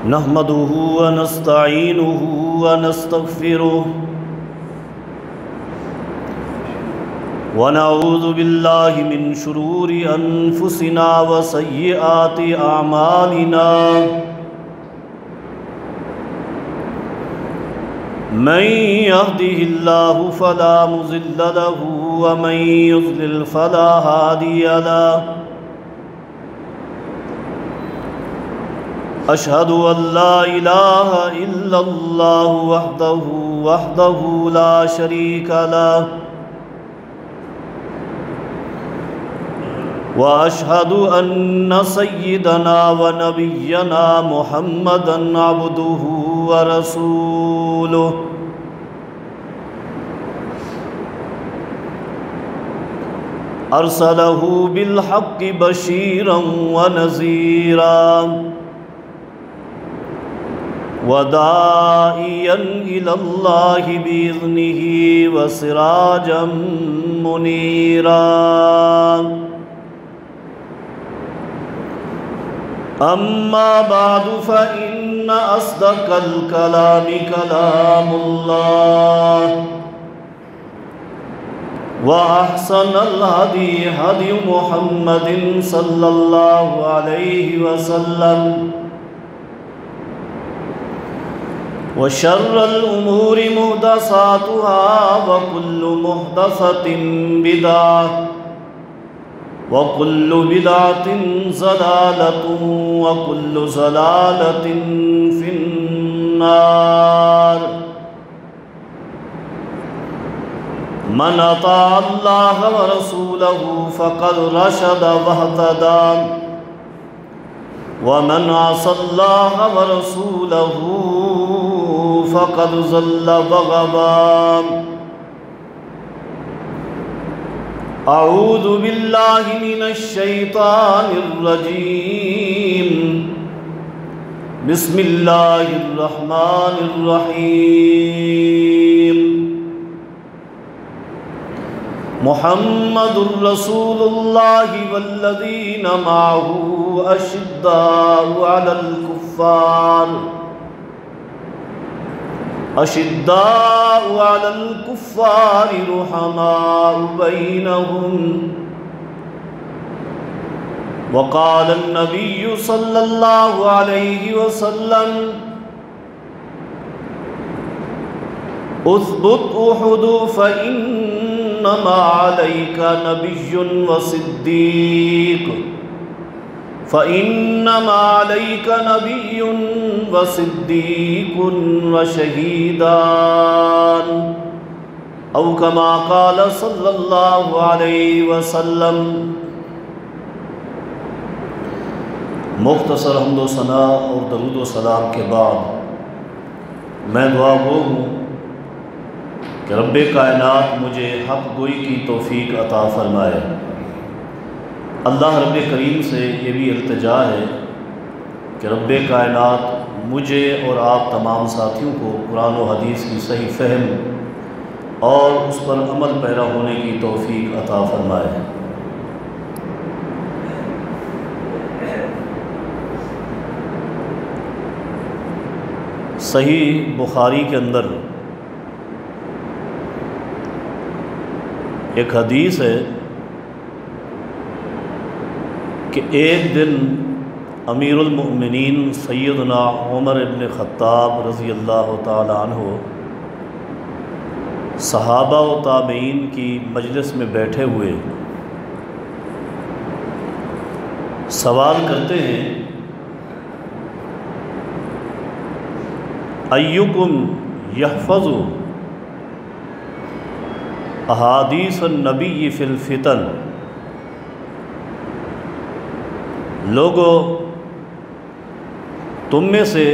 نحمده ونستعينه ونستغفره ونعوذ بالله من شرور أنفسنا وسيئات أعمالنا من يهده الله فلا مضل له ومن يضلل فلا هادي له أشهد أن لا إله إلا الله وحده لا شريك له وأشهد أن سيدنا ونبينا محمدًا عبده ورسوله أرسله بالحق بشيرًا ونذيرًا وداعيًا إلى الله بإذنه وسراجًا منيرًا أما بعد فإن أصدق الكلام كلام الله وأحسن الهدي هدي محمد صلى الله عليه وسلم وشر الأمور محدثاتها وكل محدثة بدعة وكل بدعة ضلالة وكل ضلالة في النار من أطاع الله ورسوله فقد رشد واهتدى ومن عصى الله ورسوله فقد ضل وغوى أعوذ بالله من الشيطان الرجيم بسم الله الرحمن الرحيم محمد رسول الله والذين معه أشداء على الكفار رحماء بينهم وقال النبي صلى الله عليه وسلم اثبت أحد فإنما عليك نبي وصديق فإنما عليك نبي وصديق وشهيدان أو كما قال صلى الله عليه وسلم۔ مختصر حمد و ثنا اور درود و سلام کے بعد میں دعا گو ہوں کہ رب کائنات مجھے حق گوئی کی توفیق عطا فرمائے۔ اللہ رب کریم سے یہ بھی التجا ہے کہ رب کائنات مجھے اور آپ تمام ساتھیوں کو قرآن و حدیث کی صحیح فہم اور اس پر عمل پیرا ہونے کی توفیق عطا فرمائے۔ صحیح بخاری کے اندر ایک حدیث ہے کہ ایک دن امیر المؤمنین سیدنا عمر ابن خطاب رضی اللہ تعالی عنہ صحابہ و تابعین کی مجلس میں بیٹھے ہوئے سوال کرتے ہیں ایکم یحفظ احادیث النبی فی الفتن، لوگو تم میں سے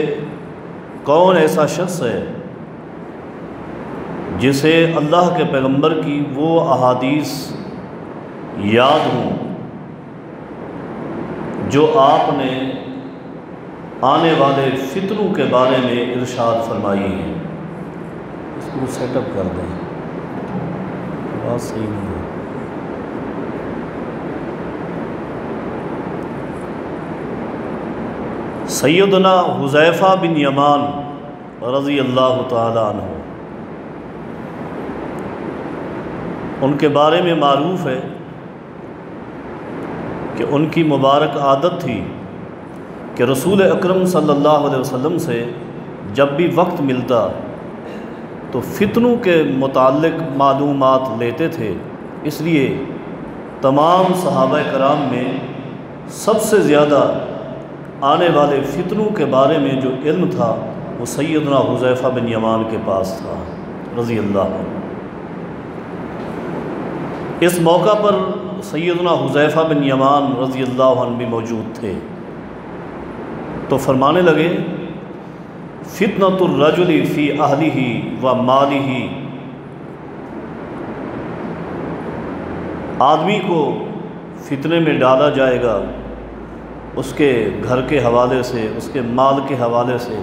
کون ایسا شخص ہے جسے اللہ کے پیغمبر کی وہ احادیث یاد ہوں جو آپ نے آنے والے فتنوں کے بارے میں ارشاد فرمائی ہیں۔ اس کو سیٹ اپ کر دیں، بات صحیح نہیں ہے۔ سیدنا حذیفہ بن یمان رضی اللہ تعالی عنہ، ان کے بارے میں معروف ہے کہ ان کی مبارک عادت تھی کہ رسول اکرم صلی اللہ علیہ وسلم سے جب بھی وقت ملتا تو فتنوں کے متعلق معلومات لیتے تھے۔ اس لیے تمام صحابہ کرام میں سب سے زیادہ آنے والے فتنوں کے بارے میں جو علم تھا وہ سیدنا حذیفہ بن یمان کے پاس تھا رضی اللہ عنہ۔ اس موقع پر سیدنا حذیفہ بن یمان رضی اللہ عنہ بھی موجود تھے، تو فرمانے لگے فتنۃ الرجل فی اہلہ و مالہ، آدمی کو فتنے میں ڈالا جائے گا اس کے گھر کے حوالے سے، اس کے مال کے حوالے سے۔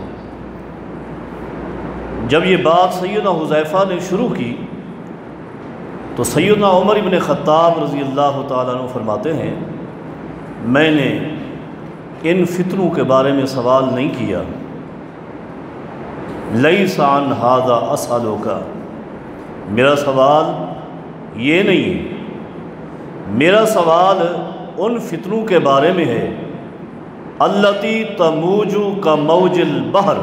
جب یہ بات سیدنا حذیفہ نے شروع کی تو سیدنا عمر بن خطاب رضی اللہ تعالیٰ عنہ فرماتے ہیں میں نے ان فتنوں کے بارے میں سوال نہیں کیا، لیس عن ھذا اسألک، میرا سوال یہ نہیں، میرا سوال ان فتنوں کے بارے میں ہے التی تموج کموج البحر،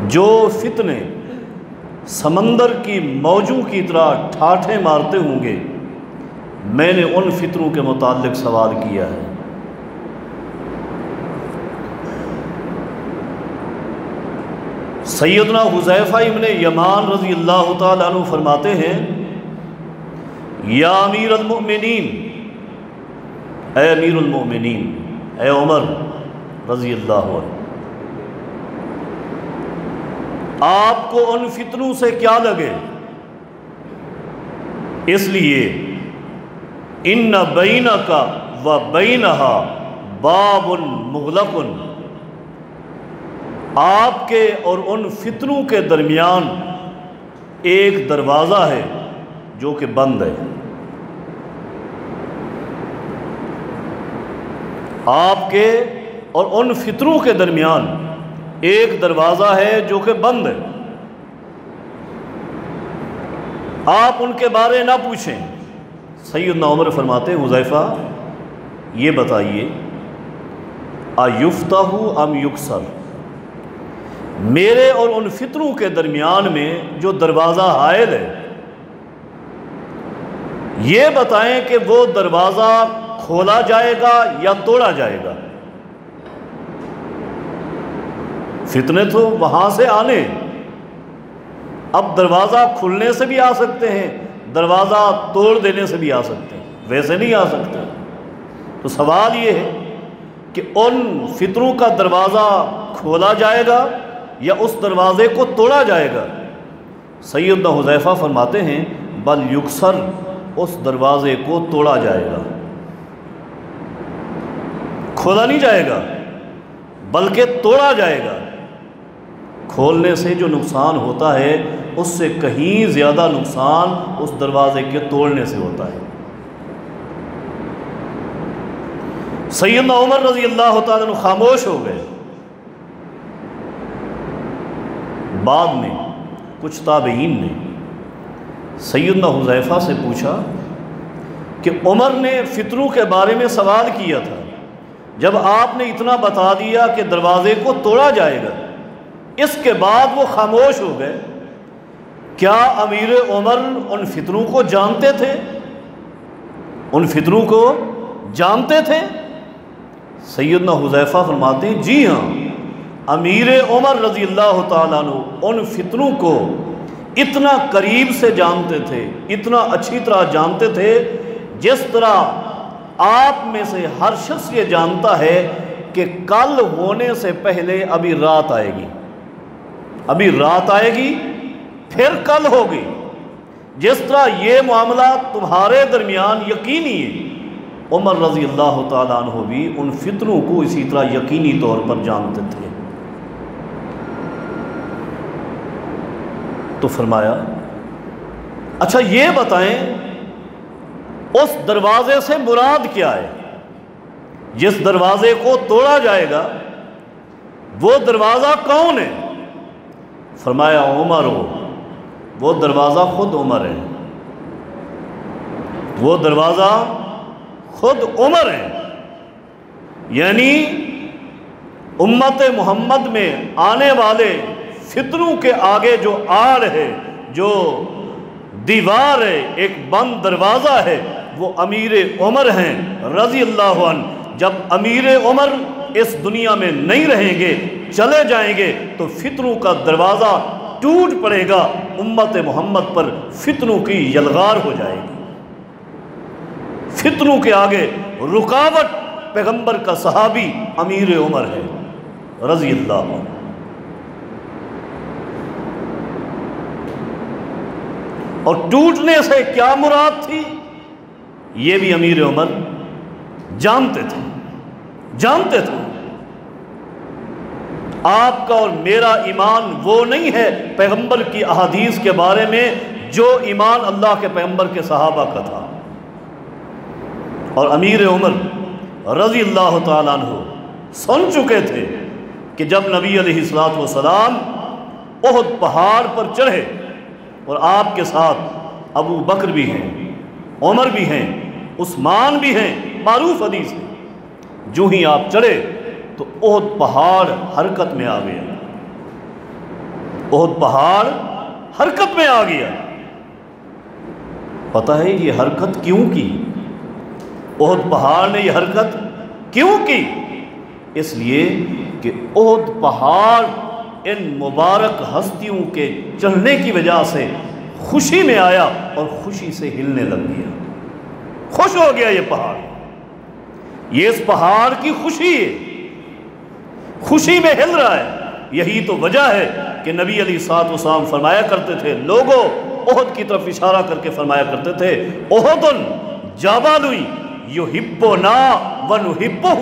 جو فتنے سمندر کی موجوں کی طرح ٹھاٹھیں مارتے ہوں گے، میں نے ان فتنوں کے متعلق سوال کیا ہے۔ سیدنا حذیفہ ابن یمان رضی اللہ تعالیٰ عنہ فرماتے ہیں یا امیر المؤمنین، اے امیر المؤمنین، اے عمر رضی اللہ عنہ، آپ کو ان فتنوں سے کیا لگے؟ اس لیے ان بینک و بینہا باب مغلق، آپ کے اور ان فتنوں کے درمیان ایک دروازہ ہے جو کہ بند ہے۔ آپ کے اور ان فتنوں کے درمیان ایک دروازہ ہے جو کہ بند ہے، آپ ان کے بارے نہ پوچھیں۔ سیدنا عمر فرماتے ہیں حذیفہ یہ بتائیے ایفتح ام یکسر، میرے اور ان فتنوں کے درمیان میں جو دروازہ حائل ہے یہ بتائیں کہ وہ دروازہ کھولا جائے گا یا توڑا جائے گا؟ فتنے تو وہاں سے آنے، اب دروازہ کھلنے سے بھی آ سکتے ہیں، دروازہ توڑ دینے سے بھی آ سکتے ہیں، ویسے نہیں آ سکتے۔ تو سوال یہ ہے کہ ان فتنوں کا دروازہ کھولا جائے گا یا اس دروازے کو توڑا جائے گا؟ سیدنا حذیفہ فرماتے ہیں بل یکسر، اس دروازے کو توڑا جائے گا، کھولا نہیں جائے گا بلکہ توڑا جائے گا۔ کھولنے سے جو نقصان ہوتا ہے اس سے کہیں زیادہ نقصان اس دروازے کے توڑنے سے ہوتا ہے۔ سیدنا عمر رضی اللہ تعالیٰ عنہ خاموش ہو گئے۔ بعد میں کچھ تابعین نے سیدنا حذیفہ سے پوچھا کہ عمر نے فتنوں کے بارے میں سوال کیا تھا، جب آپ نے اتنا بتا دیا کہ دروازے کو توڑا جائے گا، اس کے بعد وہ خاموش ہو گئے، کیا امیر عمر ان فتنوں کو جانتے تھے؟ ان فتنوں کو جانتے تھے؟ سیدنا حذیفہ فرماتے ہیں جی ہاں، امیر عمر رضی اللہ تعالیٰ عنہ ان فتنوں کو اتنا قریب سے جانتے تھے، اتنا اچھی طرح جانتے تھے جس طرح آپ میں سے ہر شخص یہ جانتا ہے کہ کل ہونے سے پہلے ابھی رات آئے گی، ابھی رات آئے گی پھر کل ہوگی۔ جس طرح یہ معاملہ تمہارے درمیان یقینی ہے، عمر رضی اللہ تعالیٰ عنہ بھی ان فتنوں کو اسی طرح یقینی طور پر جانتے تھے۔ تو فرمایا اچھا یہ بتائیں اس دروازے سے مراد کیا ہے؟ جس دروازے کو توڑا جائے گا وہ دروازہ کون ہے؟ فرمایا عمر ہو، وہ دروازہ خود عمر ہے، وہ دروازہ خود عمر ہے۔ یعنی امت محمد میں آنے والے فتنوں کے آگے جو آڑ ہے، جو دیوار ہے، ایک بند دروازہ ہے، وہ امیر عمر ہیں رضی اللہ عنہ۔ جب امیر عمر اس دنیا میں نہیں رہیں گے، چلے جائیں گے، تو فتنوں کا دروازہ ٹوٹ پڑے گا، امت محمد پر فتنوں کی یلغار ہو جائے گی۔ فتنوں کے آگے رکاوٹ پیغمبر کا صحابی امیر عمر ہے رضی اللہ عنہ۔ اور ٹوٹنے سے کیا مراد تھی یہ بھی امیر عمر جانتے تھے، جانتے تھے۔ آپ کا اور میرا ایمان وہ نہیں ہے پیغمبر کی احادیث کے بارے میں جو ایمان اللہ کے پیغمبر کے صحابہ کا تھا۔ اور امیر عمر رضی اللہ تعالیٰ عنہ سن چکے تھے کہ جب نبی علیہ الصلوۃ والسلام احد پہاڑ پر چڑھے، اور آپ کے ساتھ ابو بکر بھی ہیں، عمر بھی ہیں، عثمان بھی ہیں، معروف حدیث ہے، جو ہی آپ چڑھے تو احد پہاڑ حرکت میں آ گیا، احد پہاڑ حرکت میں آ گیا۔ پتہ ہے یہ حرکت کیوں کی؟ احد پہاڑ نے یہ حرکت کیوں کی؟ اس لیے کہ احد پہاڑ ان مبارک ہستیوں کے چڑھنے کی وجہ سے خوشی میں آیا اور خوشی سے ہلنے لگ گیا، خوش ہو گیا یہ پہاڑ۔ یہ اس پہاڑ کی خوشی ہے، خوشی میں ہل رہا ہے۔ یہی تو وجہ ہے کہ نبی علیہ الصلوۃ والسلام فرمایا کرتے تھے، لوگوں احد کی طرف اشارہ کر کے فرمایا کرتے تھے، احد جبل یحبنا ونحبہ،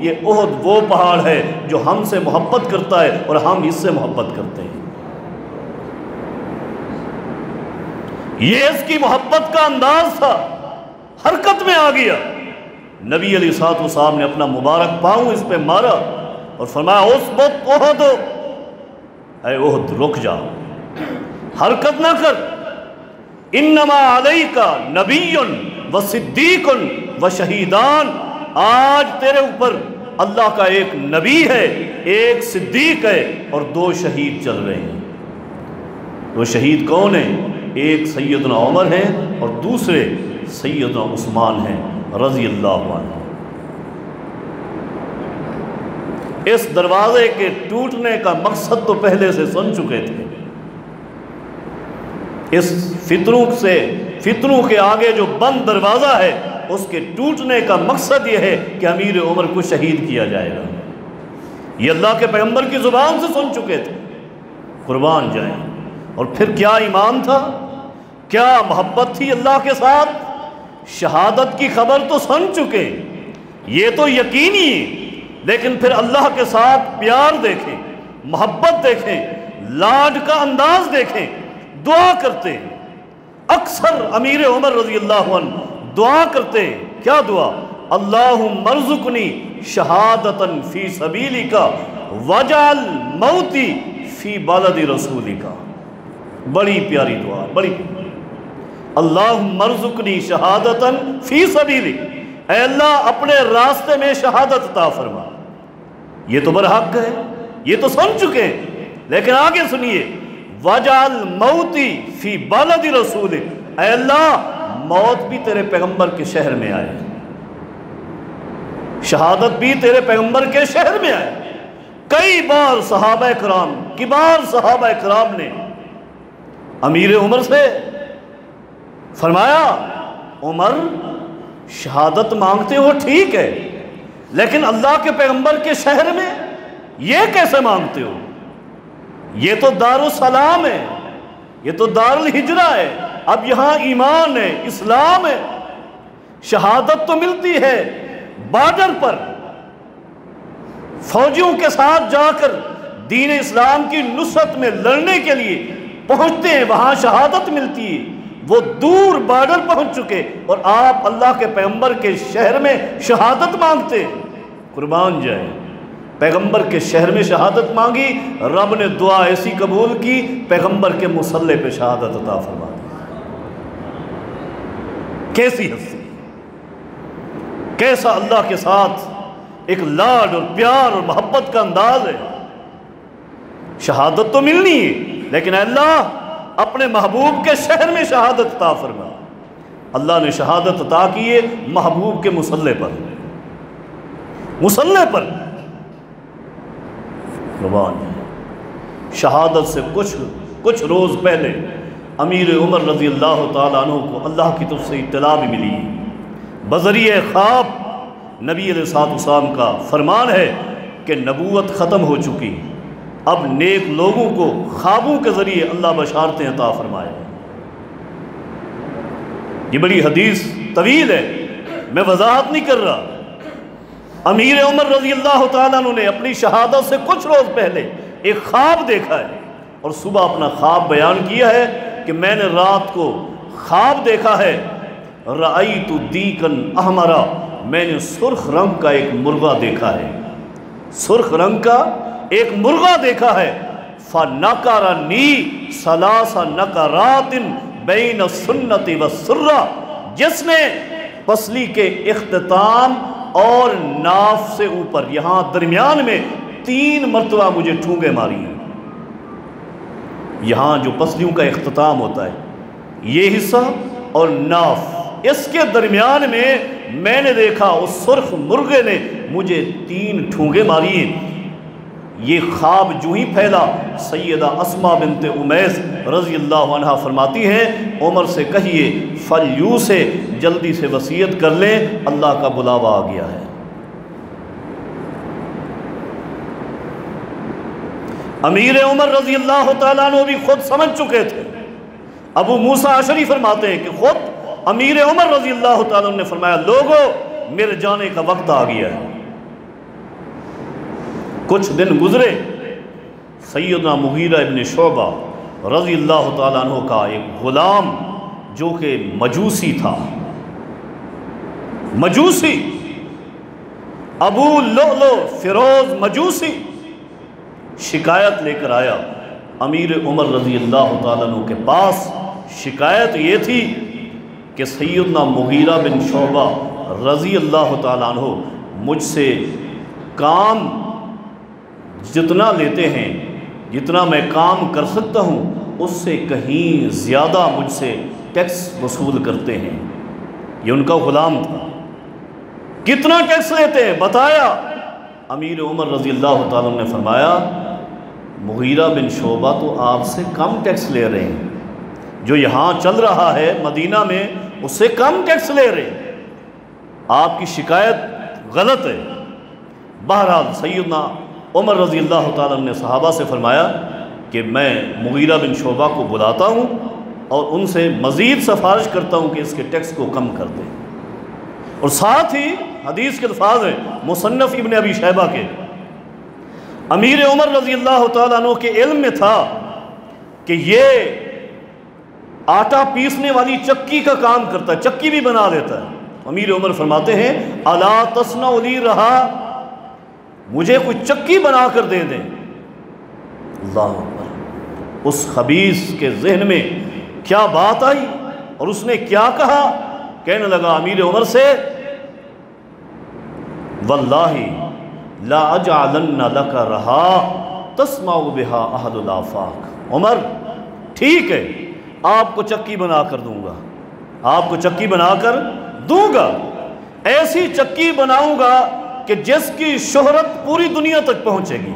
یہ احد وہ پہاڑ ہے جو ہم سے محبت کرتا ہے اور ہم اس سے محبت کرتے ہیں۔ یہ اس کی محبت کا انداز تھا، حرکت میں آ گیا۔ نبی علیہ الصلوۃ والسلام نے اپنا مبارک پاؤں اس پہ مارا اور فرمایا اثبت احد، اے احد رک جا، حرکت نہ کر، انما علیک نبی و صدیق و شہیدان، آج تیرے اوپر اللہ کا ایک نبی ہے، ایک صدیق ہے اور 2 شہید چل رہے ہیں۔ وہ شہید کون ہیں؟ ایک سیدنا عمر ہیں اور دوسرے سیدنا عثمان ہیں رضی اللہ عنہ۔ اس دروازے کے ٹوٹنے کا مقصد تو پہلے سے سن چکے تھے۔ اس فتنوں کے آگے جو بند دروازہ ہے اس کے ٹوٹنے کا مقصد یہ ہے کہ امیر عمر کو شہید کیا جائے گا۔ یہ اللہ کے پیغمبر کی زبان سے سن چکے تھے، قربان جائیں۔ اور پھر کیا ایمان تھا، کیا محبت تھی اللہ کے ساتھ، شہادت کی خبر تو سن چکے، یہ تو یقینی ہے، لیکن پھر اللہ کے ساتھ پیار دیکھیں، محبت دیکھیں، لاڈ کا انداز دیکھیں، دعا کرتے ہیں۔ اکثر امیر عمر رضی اللہ عنہ دعا کرتے ہیں، کیا دعا؟ اللہم ارزقنی شہادتاً فی سبیلک وجعل موتی فی بلد رسولک۔ بڑی پیاری دعا، بڑی اللہم ارزقنی شہادتاً فی سبیلک، اے اللہ اپنے راستے میں شہادت عطا فرما۔ یہ تو برحق ہے، یہ تو سن چکے ہیں، لیکن آگے سنیے، وجعل موتی فی بلد رسولک، اے اللہ موت بھی تیرے پیغمبر کے شہر میں آئے، شہادت بھی تیرے پیغمبر کے شہر میں آئے۔ کئی بار صحابہ کرام، کبار صحابہ کرام نے امیر عمر سے فرمایا، عمر شہادت مانگتے ہو ٹھیک ہے، لیکن اللہ کے پیغمبر کے شہر میں یہ کیسے مانگتے ہو؟ یہ تو دار السلام ہے، یہ تو دار الہجرہ ہے، اب یہاں ایمان ہے، اسلام ہے، شہادت تو ملتی ہے بارڈر پر، فوجیوں کے ساتھ جا کر دین اسلام کی نصرت میں لڑنے کے لیے پہنچتے ہیں، وہاں شہادت ملتی ہے، وہ دور بارڈر پہنچ چکے اور آپ اللہ کے پیغمبر کے شہر میں شہادت مانگتے ہیں۔ قربان جائیں۔ پیغمبر کے شہر میں شہادت مانگی، رب نے دعا ایسی قبول کی، پیغمبر کے مصلی پہ شہادت عطا فرما دی۔ کیسی ہستی، کیسا اللہ کے ساتھ ایک لاڈ اور پیار اور محبت کا انداز ہے۔ شہادت تو ملنی ہے، لیکن اے اللہ اپنے محبوب کے شہر میں شہادت عطا فرما۔ اللہ نے شہادت عطا کی ہے محبوب کے مصلی پر، مصلی پر۔ شہادت سے کچھ روز پہلے امیر عمر رضی اللہ تعالیٰ عنہ کو اللہ کی طرف سے اطلاع بھی ملی۔ بذریعہ خواب نبی علیہ الصلوۃ والسلام کا فرمان ہے کہ نبوت ختم ہو چکی، اب نیک لوگوں کو خوابوں کے ذریعے اللہ بشارتیں عطا فرمائے۔ یہ بڑی حدیث طویل ہے، میں وضاحت نہیں کر رہا۔ امیر عمر رضی اللہ تعالیٰ عنہ نے اپنی شہادت سے کچھ روز پہلے ایک خواب دیکھا ہے، اور صبح اپنا خواب بیان کیا ہے کہ میں نے رات کو خواب دیکھا ہے، رأیت دیکن احمرا، میں نے سرخ رنگ کا ایک مرغہ دیکھا ہے، سرخ رنگ کا ایک مرغہ دیکھا ہے۔ فَنَكَرَنِي ثَلَاثَ نَكَرَاتٍ بَيْنَ السُنَّةِ وَالسُّرَّةِ، جس نے پسلی کے اختتام اور ناف سے اوپر یہاں درمیان میں 3 مرتبہ مجھے ٹھونگے ماری ہیں۔ یہاں جو پسلیوں کا اختتام ہوتا ہے یہ حصہ اور ناف، اس کے درمیان میں نے دیکھا اس سرخ مرغے نے مجھے 3 ٹھونگے ماری ہیں۔ یہ خواب جو ہی پھیلا، سیدہ اسماء بنت امیس رضی اللہ عنہ فرماتی ہیں عمر سے کہیے فلیو سے جلدی سے وصیت کر لیں، اللہ کا بلاوا آ گیا ہے۔ امیر عمر رضی اللہ تعالیٰ عنہ بھی خود سمجھ چکے تھے۔ ابو موسیٰ اشعری فرماتے ہیں کہ خود امیر عمر رضی اللہ تعالیٰ عنہ نے فرمایا لوگو میرے جانے کا وقت آ گیا ہے۔ کچھ دن گزرے، سیدنا مغیرہ ابن شعبہ رضی اللہ تعالیٰ عنہ کا ایک غلام جو کہ مجوسی تھا، مجوسی ابو لؤلؤ فیروز مجوسی، شکایت لے کر آیا امیر عمر رضی اللہ تعالیٰ عنہ کے پاس۔ شکایت یہ تھی کہ سیدنا مغیرہ بن شعبہ رضی اللہ تعالیٰ عنہ مجھ سے کام جتنا لیتے ہیں، جتنا میں کام کر سکتا ہوں اس سے کہیں زیادہ مجھ سے ٹیکس وصول کرتے ہیں۔ یہ ان کا غلام تھا۔ کتنا ٹیکس لیتے ہیں بتایا؟ امیر عمر رضی اللہ تعالیٰ عنہ نے فرمایا مغیرہ بن شعبہ تو آپ سے کم ٹیکس لے رہے ہیں، جو یہاں چل رہا ہے مدینہ میں اس سے کم ٹیکس لے رہے ہیں، آپ کی شکایت غلط ہے۔ بہرحال سیدنا عمر رضی اللہ تعالیٰ عنہ نے صحابہ سے فرمایا کہ میں مغیرہ بن شعبہ کو بلاتا ہوں اور ان سے مزید سفارش کرتا ہوں کہ اس کے ٹیکس کو کم کر دیں۔ اور ساتھ ہی حدیث کے الفاظ ہیں مصنف ابن ابی شیبہ کے، امیر عمر رضی اللہ تعالیٰ عنہ کے علم میں تھا کہ یہ آٹا پیسنے والی چکی کا کام کرتا ہے، چکی بھی بنا لیتا ہے۔ امیر عمر فرماتے ہیں الا تصنع لی رہا، مجھے کوئی چکی بنا کر دے دیں۔ اللہ اکبر، اس خبیث کے ذہن میں کیا بات آئی اور اس نے کیا کہا؟ کہنے لگا امیر عمر سے واللہ لا اجعلن لک رہا تسمع بہا اہل الآفاق، عمر ٹھیک ہے آپ کو چکی بنا کر دوں گا، آپ کو چکی بنا کر دوں گا، ایسی چکی بناؤں گا کہ جس کی شہرت پوری دنیا تک پہنچے گی،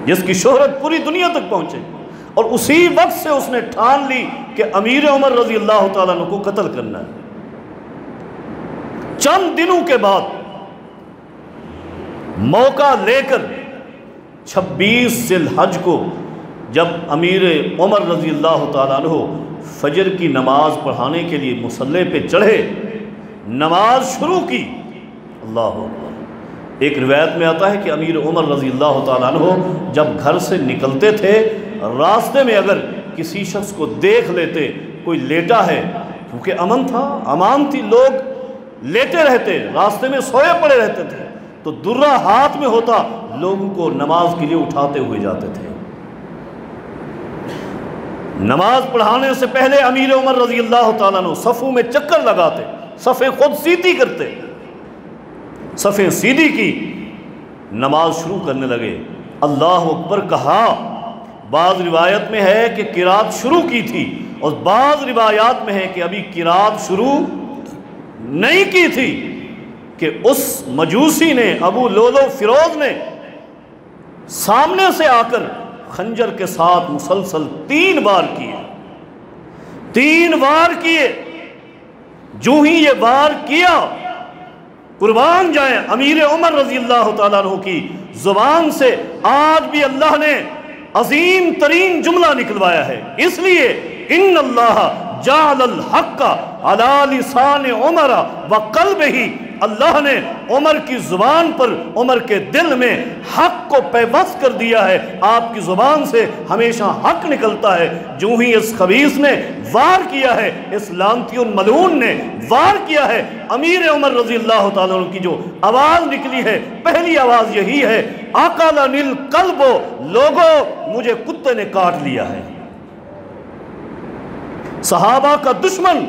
جس کی شہرت پوری دنیا تک پہنچے گی۔ اور اسی وقت سے اس نے ٹھان لی کہ امیر عمر رضی اللہ تعالیٰ عنہ کو قتل کرنا ہے۔ چند دنوں کے بعد موقع لے کر 26 ذی الحج کو جب امیر عمر رضی اللہ تعالیٰ عنہ فجر کی نماز پڑھانے کے لیے مصلی پہ چڑھے، نماز شروع کی، اللہ اکبر، ایک روایت میں آتا ہے کہ امیر عمر رضی اللہ تعالیٰ عنہ جب گھر سے نکلتے تھے راستے میں اگر کسی شخص کو دیکھ لیتے کوئی لیٹا ہے، کیونکہ امن تھا، امان تھی، لوگ لیٹے رہتے، راستے میں سوئے پڑے رہتے تھے، تو درہ ہاتھ میں ہوتا، لوگوں کو نماز کے لیے اٹھاتے ہوئے جاتے تھے۔ نماز پڑھانے سے پہلے امیر عمر رضی اللہ تعالیٰ عنہ صفوں میں چکر لگاتے، صفیں خود سیدھی کرتے، صفیں سیدھی کی، نماز شروع کرنے لگے، اللہ اکبر کہا۔ بعض روایت میں ہے کہ قرات شروع کی تھی، اور بعض روایات میں ہے کہ ابھی قرات شروع نہیں کی تھی کہ اس مجوسی نے، ابو لولو فیروز نے سامنے سے آ کر خنجر کے ساتھ مسلسل 3 بار کیے، 3 وار کیے۔ جو ہی یہ وار کیا، قربان جائیں امیر عمر رضی اللہ تعالیٰ عنہ کی زبان سے آج بھی اللہ نے عظیم ترین جملہ نکلوایا ہے، اس لیے ان اللہ جعل الحق علی لسان عمر وقلبہ، اللہ نے عمر کی زبان پر، عمر کے دل میں حق کو پیوست کر دیا ہے، آپ کی زبان سے ہمیشہ حق نکلتا ہے۔ جو ہی اس خبیث نے وار کیا ہے، اس لعنتی الملعون نے وار کیا ہے، امیر عمر رضی اللہ تعالیٰ عنہ کی جو آواز نکلی ہے، پہلی آواز یہی ہے، اکلنی الکلب، لوگوں مجھے کتے نے کاٹ لیا ہے۔ صحابہ کا دشمن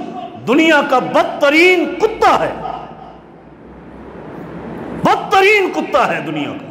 دنیا کا بدترین کتا ہے، بدترین کتا ہے دنیا کا،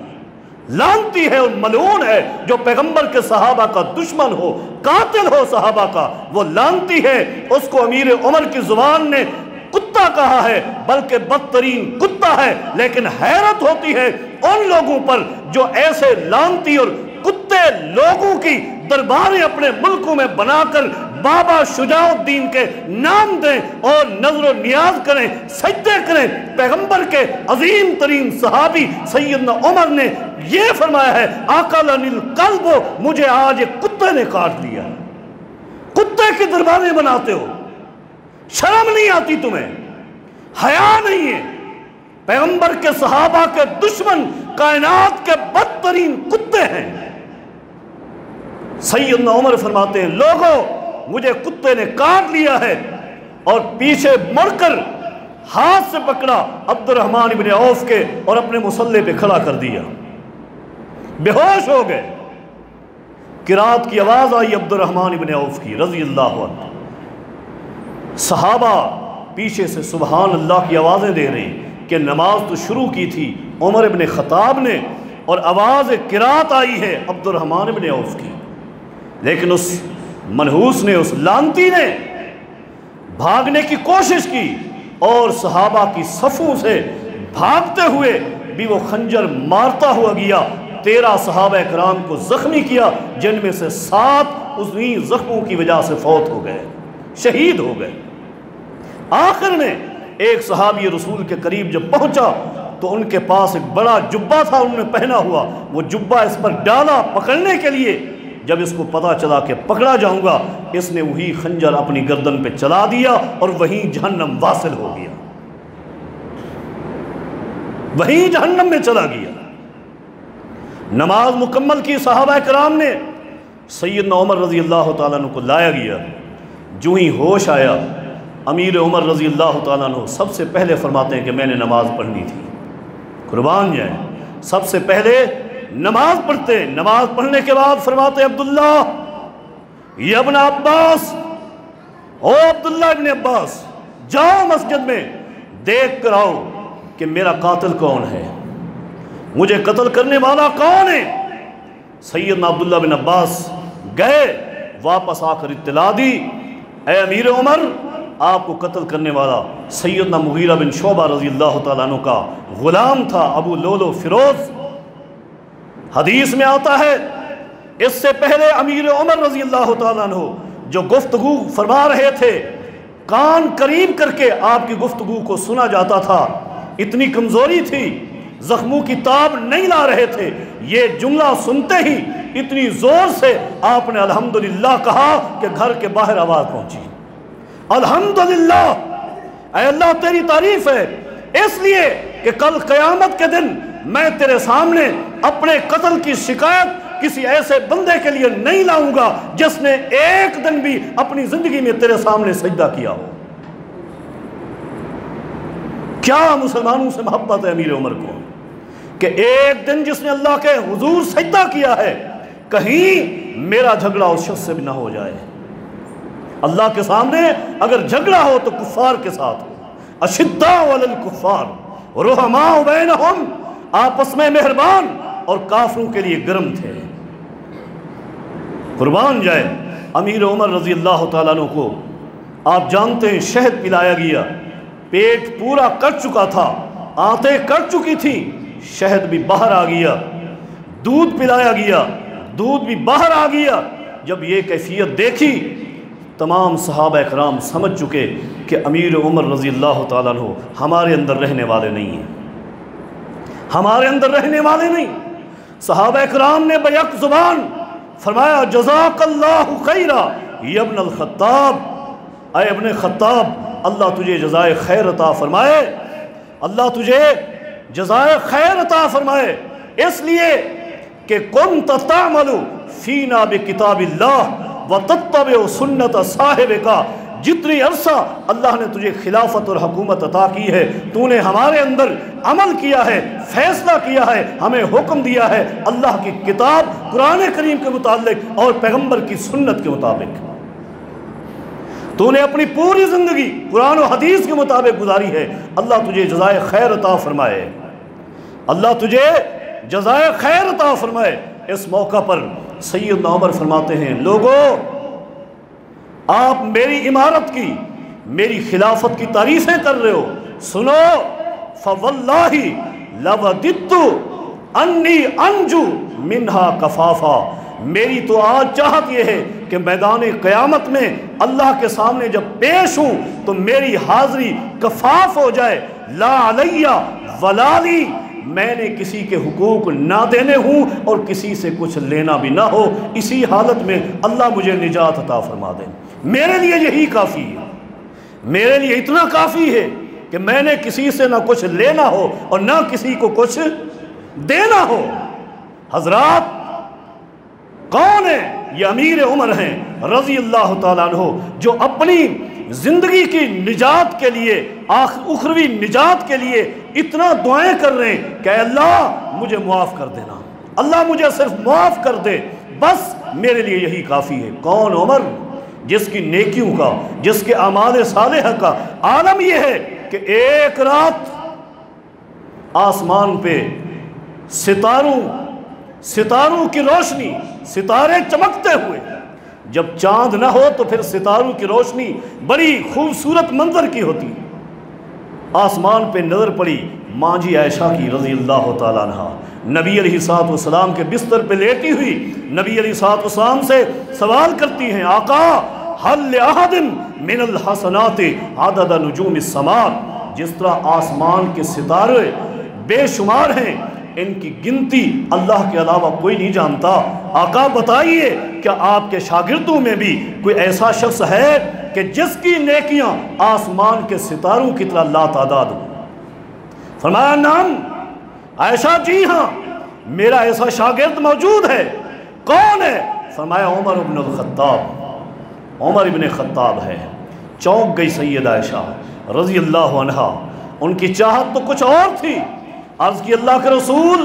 لعنتی ہے اور ملعون ہے۔ جو پیغمبر کے صحابہ کا دشمن ہو، قاتل ہو صحابہ کا، وہ لعنتی ہے۔ اس کو امیر عمر کی زبان نے کتا کہا ہے، بلکہ بدترین کتا ہے۔ لیکن حیرت ہوتی ہے ان لوگوں پر جو ایسے لعنتی اور کتے لوگوں کی درباریں اپنے ملکوں میں بنا کر بابا شجاع الدین کے نام دیں اور نظر و نیاز کریں، سجدے کریں۔ پیغمبر کے عظیم ترین صحابی سیدنا عمر نے یہ فرمایا ہے، اکلنی الکلب، مجھے آج ایک کتے نے کاٹ لیا۔ کتے کی درباریں بناتے ہو، شرم نہیں آتی تمہیں، حیا نہیں ہے۔ پیغمبر کے صحابہ کے دشمن کائنات کے بدترین کتے ہیں۔ سیدنا عمر فرماتے ہیں، لوگوں مجھے کتے نے کاٹ لیا ہے، اور پیچھے مڑ کر ہاتھ سے پکڑا عبد الرحمن بن عوف کے اور اپنے مصلے پہ کھڑا کر دیا، بے ہوش ہو گئے۔ قرات کی آواز آئی عبد الرحمن بن عوف کی رضی اللہ عنہ، صحابہ پیچھے سے سبحان اللہ کی آوازیں دے رہے ہیں کہ نماز تو شروع کی تھی عمر بن خطاب نے، اور آواز قرات آئی ہے عبد الرحمن بن عوف کی، لیکن اس منحوس نے، اس لعنتی نے بھاگنے کی کوشش کی، اور صحابہ کی صفوں سے بھاگتے ہوئے بھی وہ خنجر مارتا ہوا گیا۔ 13 صحابہ کرام کو زخمی کیا، جن میں سے 7 انہی زخموں کی وجہ سے فوت ہو گئے، شہید ہو گئے۔ آخر میں ایک صحابی رسول کے قریب جب پہنچا تو ان کے پاس ایک بڑا جبہ تھا انہوں نے پہنا ہوا، وہ جبہ اس پر ڈالا پکڑنے کے لیے۔ جب اس کو پتا چلا کہ پکڑا جاؤں گا، اس نے وہی خنجر اپنی گردن پہ چلا دیا اور وہیں جہنم واصل ہو گیا، وہیں جہنم میں چلا گیا۔ نماز مکمل کی صحابہ کرام نے، سیدنا عمر رضی اللہ تعالیٰ عنہ کو لایا گیا۔ جو ہی ہوش آیا، امیر عمر رضی اللہ تعالیٰ عنہ سب سے پہلے فرماتے ہیں کہ میں نے نماز پڑھنی تھی۔ قربان جائیں، سب سے پہلے نماز پڑھتے، نماز پڑھنے کے بعد فرماتے عبداللہ یا ابن عباس، او عبداللہ ابن عباس، جاؤ مسجد میں دیکھ کر آؤ کہ میرا قاتل کون ہے، مجھے قتل کرنے والا کون ہے۔ سیدنا عبداللہ بن عباس گئے، واپس آ کر اطلاع دی، اے امیر عمر، آپ کو قتل کرنے والا سیدنا مغیرہ بن شعبہ رضی اللہ تعالیٰ عنہ کا غلام تھا، ابو لولو فیروز۔ حدیث میں آتا ہے اس سے پہلے امیر عمر رضی اللہ تعالیٰ عنہ جو گفتگو فرما رہے تھے، کان قریب کر کے آپ کی گفتگو کو سنا جاتا تھا، اتنی کمزوری تھی، زخموں کی تاب نہیں لا رہے تھے۔ یہ جملہ سنتے ہی اتنی زور سے آپ نے الحمدللہ کہا کہ گھر کے باہر آواز پہنچی، الحمدللہ، اے اللہ تیری تعریف ہے، اس لیے کہ کل قیامت کے دن میں تیرے سامنے اپنے قتل کی شکایت کسی ایسے بندے کے لیے نہیں لاؤں گا جس نے ایک دن بھی اپنی زندگی میں تیرے سامنے سجدہ کیا ہو۔ کیا مسلمانوں سے محبت ہے امیر عمر کو کہ ایک دن جس نے اللہ کے حضور سجدہ کیا ہے کہیں میرا جھگڑا اس شخص سے بھی نہ ہو جائے۔ اللہ کے سامنے اگر جھگڑا ہو تو کفار کے ساتھ ہو۔ اشداء علی الکفار رحماء بینہم، آپس میں مہربان اور کافروں کے لیے گرم تھے۔ قربان جائے امیر عمر رضی اللہ تعالیٰ عنہ کو آپ جانتے ہیں شہد پلایا گیا، پیٹ پورا کٹ چکا تھا، آنتیں کٹ چکی تھی، شہد بھی باہر آ گیا، دودھ پلایا گیا، دودھ بھی باہر آ گیا۔ جب یہ کیفیت دیکھی تمام صحابہ اکرام سمجھ چکے کہ امیر عمر رضی اللہ تعالیٰ عنہ ہمارے اندر رہنے والے نہیں ہیں، ہمارے اندر رہنے والے نہیں۔ صحابہ اکرام نے بیک زبان فرمایا جزاک اللہ خیرا یا ابن الخطاب، اے ابن خطاب اللہ تجھے جزائے خیر عطا فرمائے، اللہ تجھے جزائے خیر عطا فرمائے، اس لیے کہ کنت تعمل فینا بکتاب اللہ وتتبع سنت صاحب کا، جتنی عرصہ اللہ نے تجھے خلافت اور حکومت عطا کی ہے تو نے ہمارے اندر عمل کیا ہے، فیصلہ کیا ہے، ہمیں حکم دیا ہے اللہ کی کتاب قرآن کریم کے متعلق اور پیغمبر کی سنت کے مطابق۔ تو نے اپنی پوری زندگی قرآن و حدیث کے مطابق گزاری ہے، اللہ تجھے جزائے خیر عطا فرمائے، اللہ تجھے جزائے خیر عطا فرمائے۔ اس موقع پر سیدنا عمر فرماتے ہیں لوگوں آپ میری امارت کی، میری خلافت کی تعریفیں کر رہے ہو، سنو فواللہ لوددت انی انجو منہا کفافا، میری تو آج چاہت یہ ہے کہ میدان قیامت میں اللہ کے سامنے جب پیش ہوں تو میری حاضری کفاف ہو جائے، لا علیہ ولا لی، میں نے کسی کے حقوق نہ دینے ہوں اور کسی سے کچھ لینا بھی نہ ہو، اسی حالت میں اللہ مجھے نجات عطا فرما دے۔ میرے لیے یہی کافی ہے، میرے لیے اتنا کافی ہے کہ میں نے کسی سے نہ کچھ لینا ہو اور نہ کسی کو کچھ دینا ہو۔ حضرات کون ہے؟ یہ امیر عمر ہیں رضی اللہ تعالیٰ عنہ، جو اپنی زندگی کی نجات کے لیے، اخروی نجات کے لیے اتنا دعائیں کر رہے ہیں کہ اللہ مجھے معاف کر دینا، اللہ مجھے صرف معاف کر دے، بس میرے لیے یہی کافی ہے۔ کون؟ عمر، جس کی نیکیوں کا، جس کے اعمال صالحہ کا عالم یہ ہے کہ ایک رات آسمان پہ ستاروں کی روشنی، ستارے چمکتے ہوئے، جب چاند نہ ہو تو پھر ستاروں کی روشنی بڑی خوبصورت منظر کی ہوتی، آسمان پہ نظر پڑی ماں جی عائشہ کی رضی اللہ تعالیٰ عنہ، نبی علیہ الصلوۃ والسلام کے بستر پہ لیٹی ہوئی نبی علیہ الصلوۃ والسلام سے سوال کرتی ہیں آقا حل لأحد من الحسنات عدد نجوم السماء، جس طرح آسمان کے ستارے بے شمار ہیں، ان کی گنتی اللہ کے علاوہ کوئی نہیں جانتا، آقا بتائیے کیا آپ کے شاگردوں میں بھی کوئی ایسا شخص ہے کہ جس کی نیکیاں آسمان کے ستاروں کی طرح لا تعداد ہو؟ فرمایا نعم عائشہ، جی ہاں میرا ایسا شاگرد موجود ہے۔ کون ہے؟ فرمایا عمر ابن الخطاب، عمر ابن خطاب ہے۔ چونک گئی سیدہ عائشہ رضی اللہ عنہا، ان کی چاہت تو کچھ اور تھی۔ عرض کی اللہ کے رسول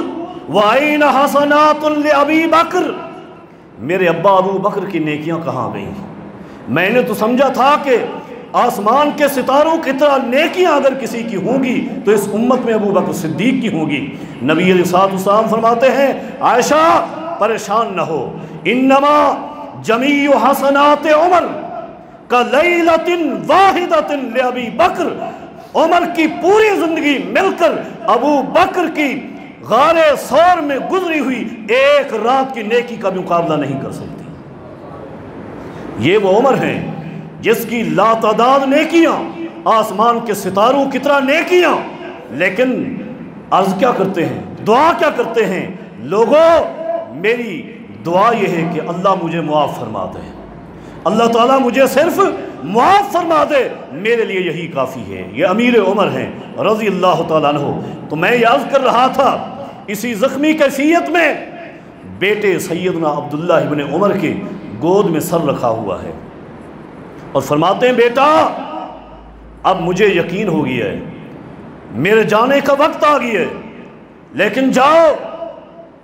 وَأَيْنَ حَسَنَاتٌ لِأَبِي بکر، میرے ابا ابو بکر کی نیکیاں کہاں گئیں؟ میں نے تو سمجھا تھا کہ آسمان کے ستاروں کی طرح نیکیاں اگر کسی کی ہوں گی تو اس امت میں ابو بکر صدیق کی ہوں گی۔ نبی علیہ الصلوۃ والسلام فرماتے ہیں عائشہ پریشان نہ ہو، انما جمیع حسنات عمر کلیلۃ واحدۃ لأبی بکر، عمر کی پوری زندگی مل کر ابو بکر کی غار ثور میں گزری ہوئی ایک رات کی نیکی کا مقابلہ نہیں کر سکتی۔ یہ وہ عمر ہیں جس کی لاتعداد نیکیاں، آسمان کے ستاروں کی طرح نیکیاں، لیکن عرض کیا کرتے ہیں، دعا کیا کرتے ہیں؟ لوگوں میری دعا یہ ہے کہ اللہ مجھے معاف فرما دے، اللہ تعالیٰ مجھے صرف معاف فرما دے، میرے لیے یہی کافی ہے۔ یہ امیر عمر ہیں رضی اللہ تعالیٰ عنہ۔ تو میں یہ عرض کر رہا تھا اسی زخمی کیفیت میں بیٹے سیدنا عبداللہ ابن عمر کے گود میں سر رکھا ہوا ہے اور فرماتے ہیں بیٹا اب مجھے یقین ہو گیا ہے، میرے جانے کا وقت آ گیا ہے، لیکن جاؤ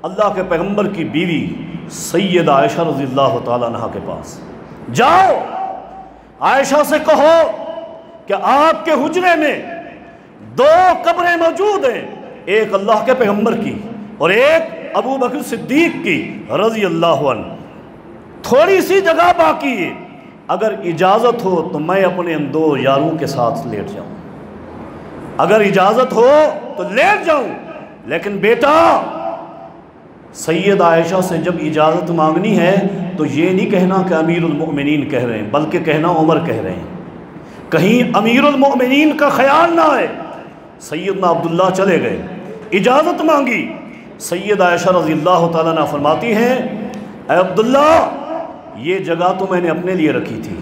اللہ کے پیغمبر کی بیوی سیدہ عائشہ رضی اللہ تعالیٰ عنہ کے پاس جاؤ، عائشہ سے کہو کہ آپ کے حجرے میں 2 قبریں موجود ہیں، ایک اللہ کے پیغمبر کی اور ایک ابو بکر صدیق کی رضی اللہ عنہ، تھوڑی سی جگہ باقی ہے، اگر اجازت ہو تو میں اپنے ان 2 یاروں کے ساتھ لیٹ جاؤں، اگر اجازت ہو تو لیٹ جاؤں، لیکن بیٹا سید عائشہ سے جب اجازت مانگنی ہے تو یہ نہیں کہنا کہ امیر المؤمنین کہہ رہے ہیں، بلکہ کہنا عمر کہہ رہے ہیں، کہیں امیر المؤمنین کا خیال نہ آئے۔ سیدنا عبداللہ چلے گئے، اجازت مانگی، سید عائشہ رضی اللہ تعالیٰ عنہ فرماتی ہیں اے عبداللہ یہ جگہ تو میں نے اپنے لیے رکھی تھی،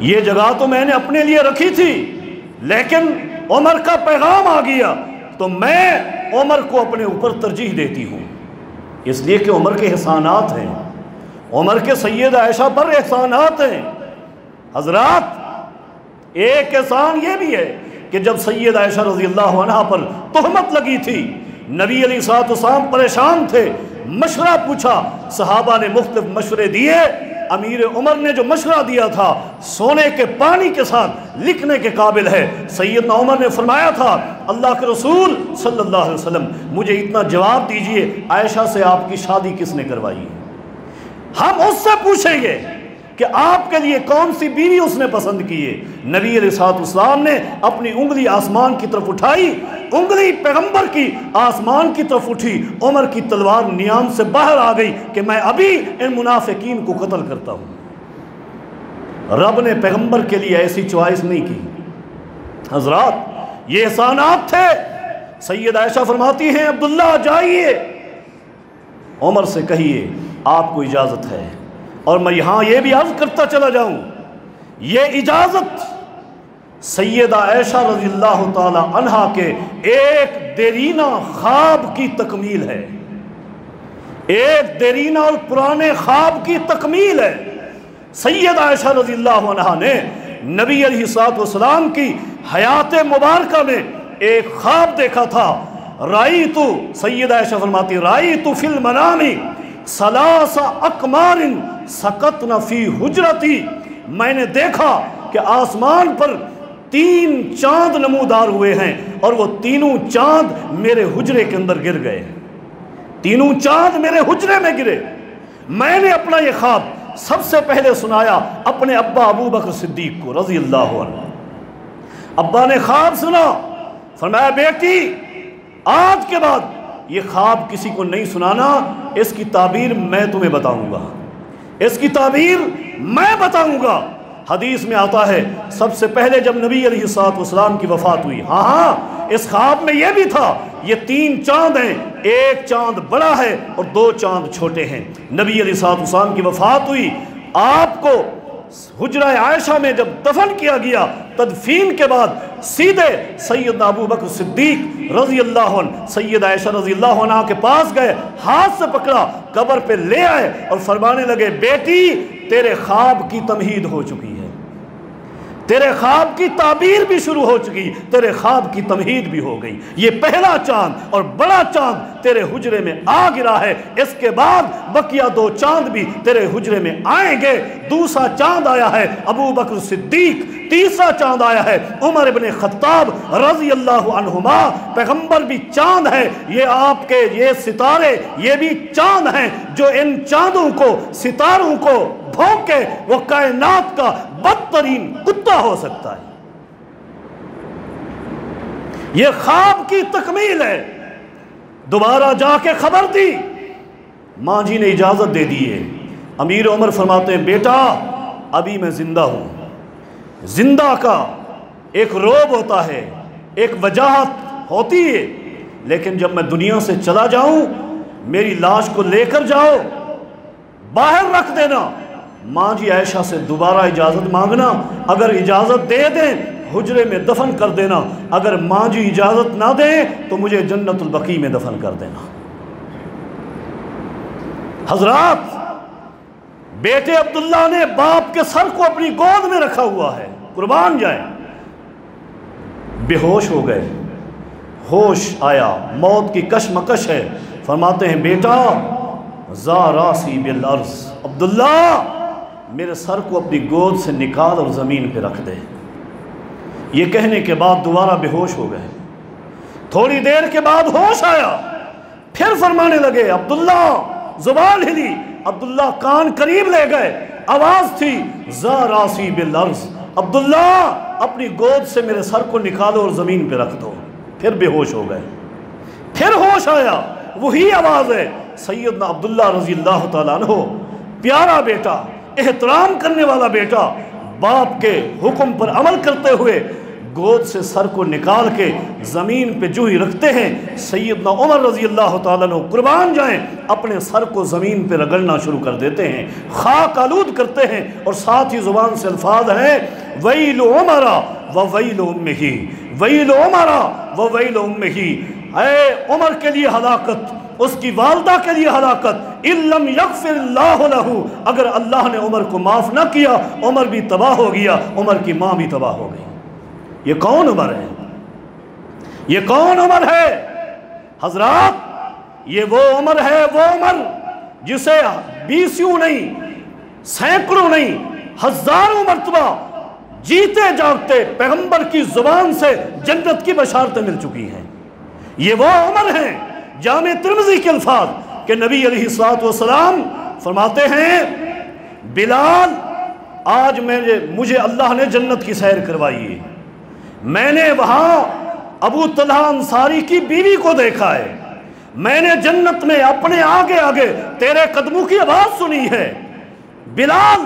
یہ جگہ تو میں نے اپنے لیے رکھی تھی، لیکن عمر کا پیغام آ گیا تو میں عمر کو اپنے اوپر ترجیح دیتی ہوں، اس لیے کہ عمر کے احسانات ہیں، عمر کے سید عائشہ پر احسانات ہیں۔ حضرات ایک احسان یہ بھی ہے کہ جب سید عائشہ رضی اللہ عنہ پر تہمت لگی تھی، نبی علیہ الصلوۃ والسلام پریشان تھے، مشورہ پوچھا، صحابہ نے مختلف مشورے دیے، امیر عمر نے جو مشورہ دیا تھا سونے کے پانی کے ساتھ لکھنے کے قابل ہے۔ سیدنا عمر نے فرمایا تھا اللہ کے رسول صلی اللہ علیہ وسلم مجھے اتنا جواب دیجئے عائشہ سے آپ کی شادی کس نے کروائی؟ ہم اس سے پوچھیں گے کہ آپ کے لیے کون سی بیوی اس نے پسند کی ہے۔ نبی علیہ الصلوۃ والسلام نے اپنی انگلی آسمان کی طرف اٹھائی، انگلی پیغمبر کی آسمان کی طرف اٹھی، عمر کی تلوار نیام سے باہر آ گئی کہ میں ابھی ان منافقین کو قتل کرتا ہوں۔ رب نے پیغمبر کے لیے ایسی چوائس نہیں کی۔ حضرات یہ احسانات تھے۔ سید عائشہ فرماتی ہیں عبداللہ جائیے، عمر سے کہیے آپ کو اجازت ہے، اور میں یہاں یہ بھی عرض کرتا چلا جاؤں یہ اجازت سیدہ عائشہ رضی اللہ تعالی عنہا کے ایک دیرینہ خواب کی تکمیل ہے، ایک دیرینہ اور پرانے خواب کی تکمیل ہے۔ سیدہ عائشہ رضی اللہ عنہا نے نبی علیہ الصلوۃ والسلام کی حیات مبارکہ میں ایک خواب دیکھا تھا۔ رأیت، سیدہ عائشہ فرماتی رأیت فی المنام ثلاث اقمار سقطن فی حجرتی، میں نے دیکھا کہ آسمان پر 3 چاند نمودار ہوئے ہیں اور وہ تینوں چاند میرے حجرے کے اندر گر گئے، تینوں چاند میرے حجرے میں گرے۔ میں نے اپنا یہ خواب سب سے پہلے سنایا اپنے ابا ابو بکر صدیق کو رضی اللہ عنہ۔ ابا نے خواب سنا، فرمایا بیٹی آج کے بعد یہ خواب کسی کو نہیں سنانا، اس کی تعبیر میں تمہیں بتاؤں گا، اس کی تعبیر میں بتاؤں گا۔ حدیث میں آتا ہے سب سے پہلے جب نبی علیہ الصلوۃ والسلام کی وفات ہوئی، ہاں اس خواب میں یہ بھی تھا یہ 3 چاند ہیں، ایک چاند بڑا ہے اور 2 چاند چھوٹے ہیں۔ نبی علیہ الصلوۃ والسلام کی وفات ہوئی، آپ کو حجرہ عائشہ میں جب دفن کیا گیا، تدفین کے بعد سیدھے سیدنا ابو بکر صدیق رضی اللہ عنہ سید عائشہ رضی اللہ عنہ کے پاس گئے، ہاتھ سے پکڑا، قبر پہ لے آئے اور فرمانے لگے بیٹی تیرے خواب کی تمہید ہو چکی ہے، تیرے خواب کی تعبیر بھی شروع ہو چکی، تیرے خواب کی تمہید بھی ہو گئی۔ یہ پہلا چاند اور بڑا چاند تیرے حجرے میں آ گرا ہے، اس کے بعد بقیہ 2 چاند بھی تیرے حجرے میں آئیں گے۔ دوسرا چاند آیا ہے ابو بکر صدیق، تیسرا چاند آیا ہے عمر ابن خطاب رضی اللہ عنہما۔ پیغمبر بھی چاند ہے، یہ آپ کے یہ ستارے یہ بھی چاند ہیں، جو ان چاندوں کو ستاروں کو بھونکے وہ کائنات کا بدترین کتا ہو سکتا ہے۔ یہ خواب کی تکمیل ہے۔ دوبارہ جا کے خبر دی، ماں جی نے اجازت دے دی ہے۔ امیر عمر فرماتے ہیں بیٹا ابھی میں زندہ ہوں، زندہ کا ایک روب ہوتا ہے، ایک وجاہت ہوتی ہے، لیکن جب میں دنیا سے چلا جاؤں میری لاش کو لے کر جاؤ، باہر رکھ دینا، ماں جی عائشہ سے دوبارہ اجازت مانگنا، اگر اجازت دے دیں حجرے میں دفن کر دینا، اگر ماں جی اجازت نہ دیں تو مجھے جنت البقیع میں دفن کر دینا۔ حضرات بیٹے عبداللہ نے باپ کے سر کو اپنی گود میں رکھا ہوا ہے، قربان جائیں، بے ہوش ہو گئے، ہوش آیا، موت کی کشمکش ہے، فرماتے ہیں بیٹا ذا راسی بالارض، عبداللہ میرے سر کو اپنی گود سے نکال اور زمین پہ رکھ دے۔ یہ کہنے کے بعد دوبارہ بے ہوش ہو گئے، تھوڑی دیر کے بعد ہوش آیا، پھر فرمانے لگے عبداللہ، زبان ہلی، عبداللہ کان قریب لے گئے، آواز تھی ذا راسی بالارض، عبداللہ اپنی گود سے میرے سر کو نکالو اور زمین پہ رکھ دو۔ پھر بے ہوش ہو گئے، پھر ہوش آیا، وہی آواز ہے، سیدنا عبداللہ رضی اللہ تعالیٰ عنہ، پیارا بیٹا، احترام کرنے والا بیٹا، باپ کے حکم پر عمل کرتے ہوئے گود سے سر کو نکال کے زمین پہ جو ہی رکھتے ہیں، سیدنا عمر رضی اللہ تعالیٰ عنہ قربان جائیں اپنے سر کو زمین پہ رگڑنا شروع کر دیتے ہیں، خاک آلود کرتے ہیں، اور ساتھ ہی زبان سے الفاظ ہیں ویل عمر و ویل امہ، ویل عمر و ویل امہ، اے عمر کے لیے ہلاکت، اس کی والدہ کے لیے ہلاکت، ان لم یغفر اللہ لہ، اگر اللہ نے عمر کو معاف نہ کیا عمر بھی تباہ ہو گیا، عمر کی ماں بھی تباہ ہو گئی۔ یہ کون عمر ہے؟ یہ کون عمر ہے حضرات؟ یہ وہ عمر ہے، وہ عمر جسے بیسیوں نہیں، سینکڑوں نہیں، ہزاروں مرتبہ جیتے جاگتے پیغمبر کی زبان سے جنت کی بشارتیں مل چکی ہیں۔ یہ وہ عمر ہیں، جامع ترمذی کے الفاظ کہ نبی علیہ الصلوۃ والسلام فرماتے ہیں بلال آج مجھے اللہ نے جنت کی سیر کروائی ہے، میں نے وہاں ابو طلحہ انصاری کی بیوی کو دیکھا ہے، میں نے جنت میں اپنے آگے آگے تیرے قدموں کی آواز سنی ہے، بلال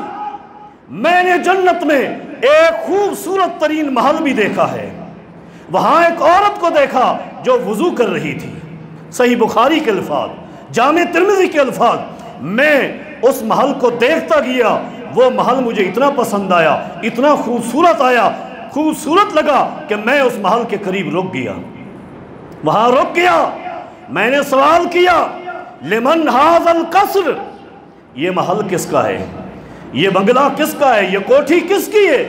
میں نے جنت میں ایک خوبصورت ترین محل بھی دیکھا ہے، وہاں ایک عورت کو دیکھا جو وضو کر رہی تھی، صحیح بخاری کے الفاظ، جامع ترمذی کے الفاظ، میں اس محل کو دیکھتا گیا، وہ محل مجھے اتنا پسند آیا، اتنا خوبصورت لگا کہ میں اس محل کے قریب رک گیا، وہاں رک گیا، میں نے سوال کیا لمن ھذا القصر، یہ محل کس کا ہے، یہ بنگلہ کس کا ہے، یہ کوٹھی کس کی ہے؟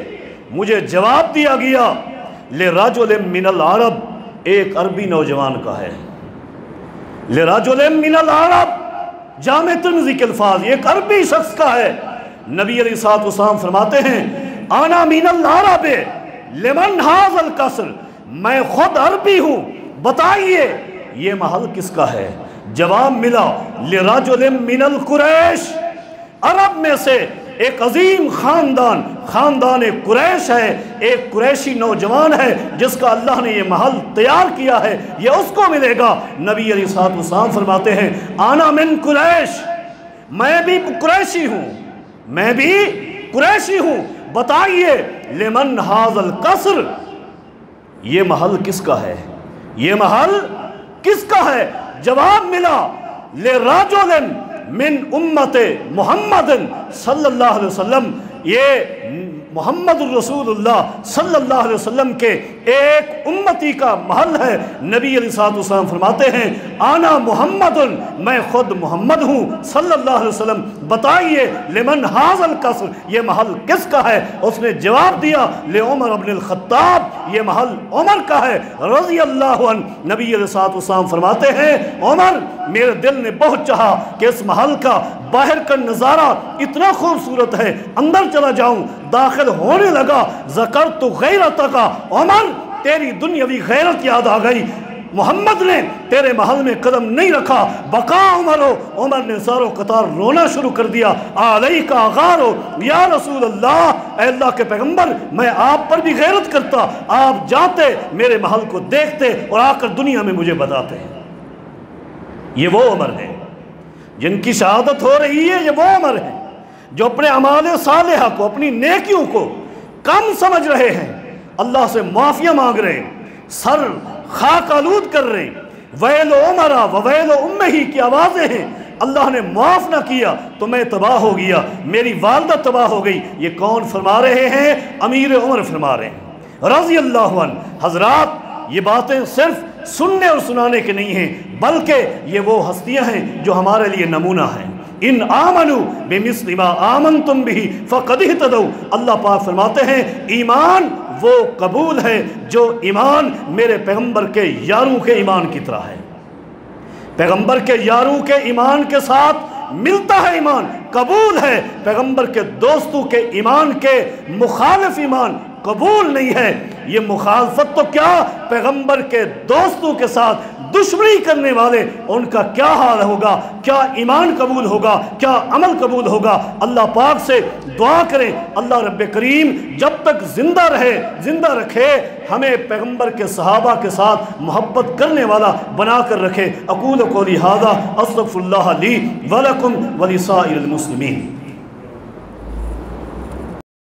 مجھے جواب دیا گیا لرجل من العرب، ایک عربی نوجوان کا ہے، لرجل من العرب، جامع ترمذی کے الفاظ، ایک عربی شخص کا ہے۔ نبی علیہ الصلوۃ والسلام فرماتے ہیں انا من العرب لمن ھذا القصر، میں خود عربی ہوں، بتائیے یہ محل کس کا ہے؟ جواب ملا لرجل من القریش، عرب میں سے ایک عظیم خاندان قریش ہے، ایک قریشی نوجوان ہے جس کا اللہ نے یہ محل تیار کیا ہے، یہ اس کو ملے گا۔ نبی علیہ الصلوۃ والسلام فرماتے ہیں انا من قریش، میں بھی قریشی ہوں، میں بھی قریشی ہوں، بتائیے لمن ھذا القصر، یہ محل کس کا ہے، یہ محل کس کا ہے؟ جواب ملا لرجل من امت محمد صلی اللہ علیہ وسلم، یہ محمد الرسول اللہ صلی اللہ علیہ وسلم کے ایک امتی کا محل ہے۔ نبی علیہ الصلوۃ والسلام فرماتے ہیں انا محمد، میں خود محمد ہوں صلی اللہ علیہ وسلم، بتائیے لمن ھذا القصر، یہ محل کس کا ہے؟ اس نے جواب دیا لعمر بن الخطاب، یہ محل عمر کا ہے رضی اللہ عنہ۔ نبی علیہ الصلوۃ والسلام فرماتے ہیں عمر، میرے دل نے بہت چاہا کہ اس محل کا باہر کا نظارہ اتنا خوبصورت ہے، اندر چلا جاؤں، داخل ہونے لگا، ذکرت غیرتک، عمر تیری دنیاوی غیرت یاد آ گئی، محمد نے تیرے محل میں قدم نہیں رکھا، بقا عمر نے زار و قطار رونا شروع کر دیا، علیک اغارو یا رسول اللہ، اے اللہ کے پیغمبر میں آپ پر بھی غیرت کرتا، آپ جاتے میرے محل کو دیکھتے اور آ کر دنیا میں مجھے بتاتے ہیں۔ یہ وہ عمر ہے جن کی شہادت ہو رہی ہے، یہ وہ عمر ہے جو اپنے اعمال صالحہ کو، اپنی نیکیوں کو کم سمجھ رہے ہیں، اللہ سے معافیہ مانگ رہے ہیں، سر خاک آلود کر رہے ہیں، ویل عمر و ویل امہ کی آوازیں ہیں، اللہ نے معاف نہ کیا تو میں تباہ ہو گیا، میری والدہ تباہ ہو گئی۔ یہ کون فرما رہے ہیں؟ امیر عمر فرما رہے ہیں رضی اللہ عنہ۔ حضرات یہ باتیں صرف سننے اور سنانے کے نہیں ہیں، بلکہ یہ وہ ہستیاں ہیں جو ہمارے لیے نمونہ ہیں۔ ان آمنوا بمثل ما آمنتم به فقد اہتدوا، اللہ پاک فرماتے ہیں ایمان وہ قبول ہے جو ایمان میرے پیغمبر کے یاروں کے ایمان کی طرح ہے۔ پیغمبر کے یاروں کے ایمان کے ساتھ ملتا ہے ایمان، قبول ہے۔ پیغمبر کے دوستوں کے ایمان کے مخالف ایمان قبول نہیں ہے۔ یہ مخالفت تو کیا، پیغمبر کے دوستوں کے ساتھ دشمنی کرنے والے، ان کا کیا حال ہوگا، کیا ایمان قبول ہوگا، کیا عمل قبول ہوگا۔ اللہ پاک سے دعا کریں اللہ رب کریم جب تک زندہ رہے، زندہ رکھے، ہمیں پیغمبر کے صحابہ کے ساتھ محبت کرنے والا بنا کر رکھے۔ اقول قولی ھذا استغفر اللہ لی ولکم ولسائر المسلمین۔